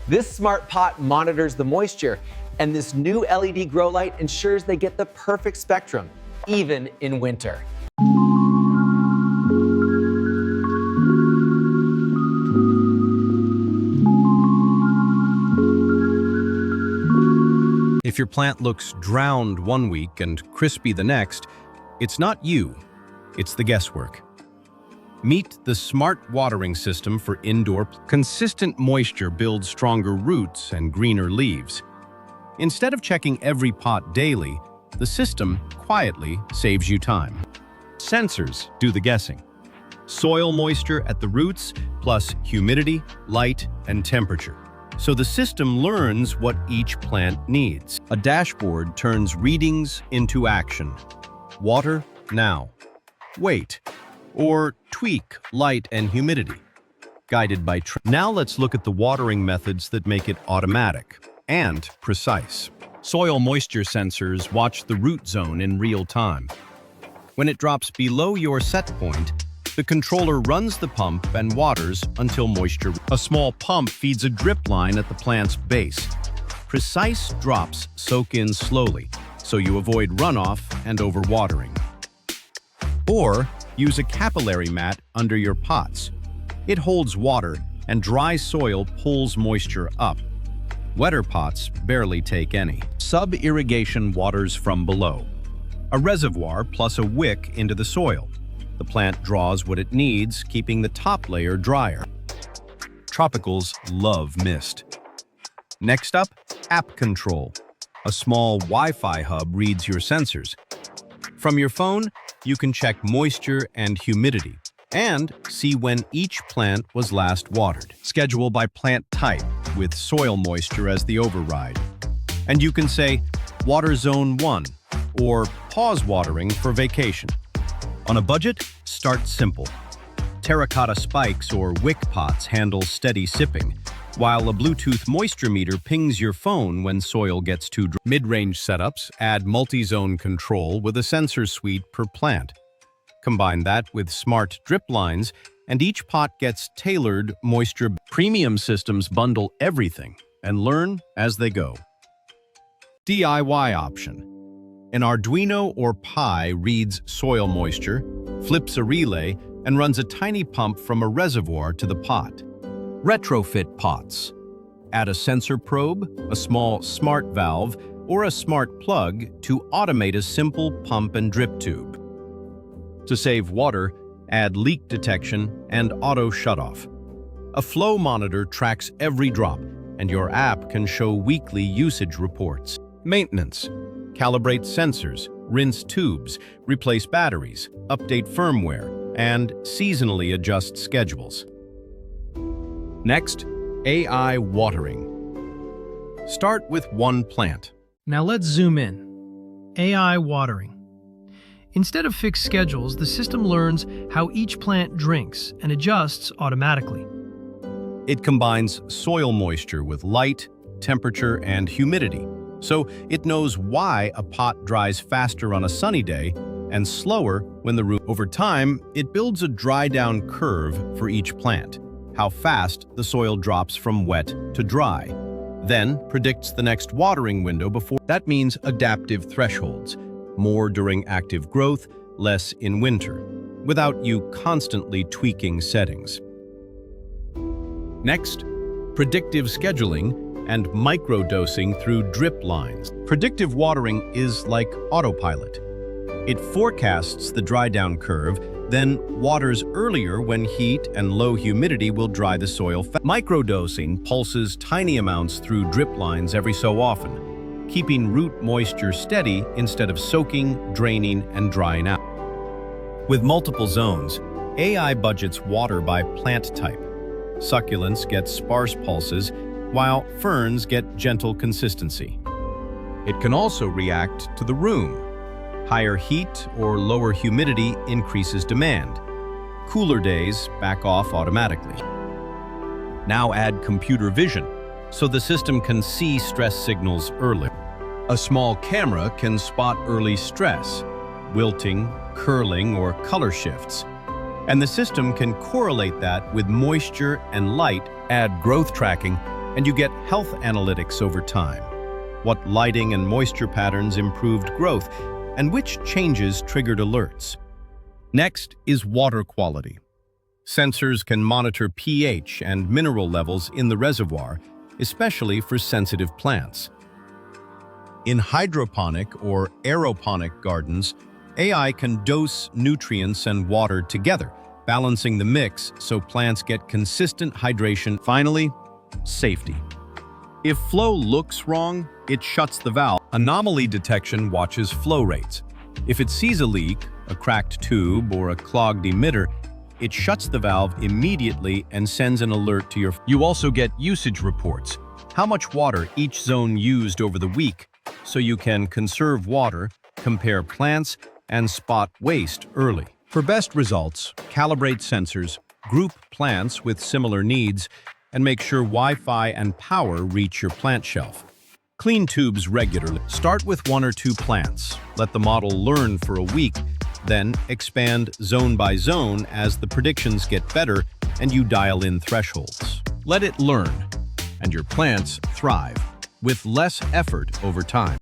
This smart pot monitors the moisture, and this new LED grow light ensures they get the perfect spectrum, even in winter. If your plant looks drowned one week and crispy the next, it's not you, it's the guesswork. Meet the smart watering system for indoor. Consistent moisture builds stronger roots and greener leaves. Instead of checking every pot daily, the system quietly saves you time. Sensors do the guessing. Soil moisture at the roots, plus humidity, light, and temperature. So the system learns what each plant needs. A dashboard turns readings into action. Water now. Wait. Or tweak light and humidity. Guided by Now let's look at the watering methods that make it automatic and precise. Soil moisture sensors watch the root zone in real time. When it drops below your set point, the controller runs the pump and waters until moisture. A small pump feeds a drip line at the plant's base. Precise drops soak in slowly, so you avoid runoff and overwatering. Or use a capillary mat under your pots. It holds water, and dry soil pulls moisture up. Wetter pots barely take any. Sub-irrigation waters from below. A reservoir plus a wick into the soil. The plant draws what it needs, keeping the top layer drier. Tropicals love mist. Next up, app control. A small Wi-Fi hub reads your sensors. From your phone, you can check moisture and humidity, and see when each plant was last watered. Schedule by plant type, with soil moisture as the override. And you can say, water zone 1, or pause watering for vacation. On a budget, start simple. Terracotta spikes or wick pots handle steady sipping, while a Bluetooth moisture meter pings your phone when soil gets too dry. Mid-range setups add multi-zone control with a sensor suite per plant. Combine that with smart drip lines, and each pot gets tailored moisture. Premium systems bundle everything and learn as they go. DIY option. An Arduino or Pi reads soil moisture, flips a relay, and runs a tiny pump from a reservoir to the pot. Retrofit pots. Add a sensor probe, a small smart valve, or a smart plug to automate a simple pump and drip tube. To save water, add leak detection and auto shutoff. A flow monitor tracks every drop, and your app can show weekly usage reports. Maintenance. Calibrate sensors, rinse tubes, replace batteries, update firmware, and seasonally adjust schedules. Next, AI watering. Start with one plant. Now let's zoom in. AI watering. Instead of fixed schedules, the system learns how each plant drinks and adjusts automatically. It combines soil moisture with light, temperature, and humidity, so it knows why a pot dries faster on a sunny day and slower when the root. Over time, it builds a dry-down curve for each plant, how fast the soil drops from wet to dry, then predicts the next watering window before. That means adaptive thresholds, more during active growth, less in winter, without you constantly tweaking settings. Next, predictive scheduling and microdosing through drip lines. Predictive watering is like autopilot. It forecasts the dry-down curve, then waters earlier when heat and low humidity will dry the soil. Microdosing pulses tiny amounts through drip lines every so often, keeping root moisture steady instead of soaking, draining, and drying out. With multiple zones, AI budgets water by plant type. Succulents get sparse pulses, while ferns get gentle consistency. It can also react to the room. Higher heat or lower humidity increases demand. Cooler days back off automatically. Now add computer vision, so the system can see stress signals early. A small camera can spot early stress, wilting, curling, or color shifts. And the system can correlate that with moisture and light. Add growth tracking, And you get health analytics over time. What lighting and moisture patterns improved growth, and which changes triggered alerts. Next is water quality. Sensors can monitor pH and mineral levels in the reservoir, especially for sensitive plants. In hydroponic or aeroponic gardens, AI can dose nutrients and water together, balancing the mix so plants get consistent hydration. Finally, safety. If flow looks wrong, it shuts the valve. Anomaly detection watches flow rates. If it sees a leak, a cracked tube, or a clogged emitter, it shuts the valve immediately and sends an alert to your... You also get usage reports, how much water each zone used over the week, so you can conserve water, compare plants, and spot waste early. For best results, calibrate sensors, group plants with similar needs, and make sure Wi-Fi and power reach your plant shelf. Clean tubes regularly. Start with 1 or 2 plants. Let the model learn for a week, then expand zone by zone as the predictions get better and you dial in thresholds. Let it learn, and your plants thrive with less effort over time.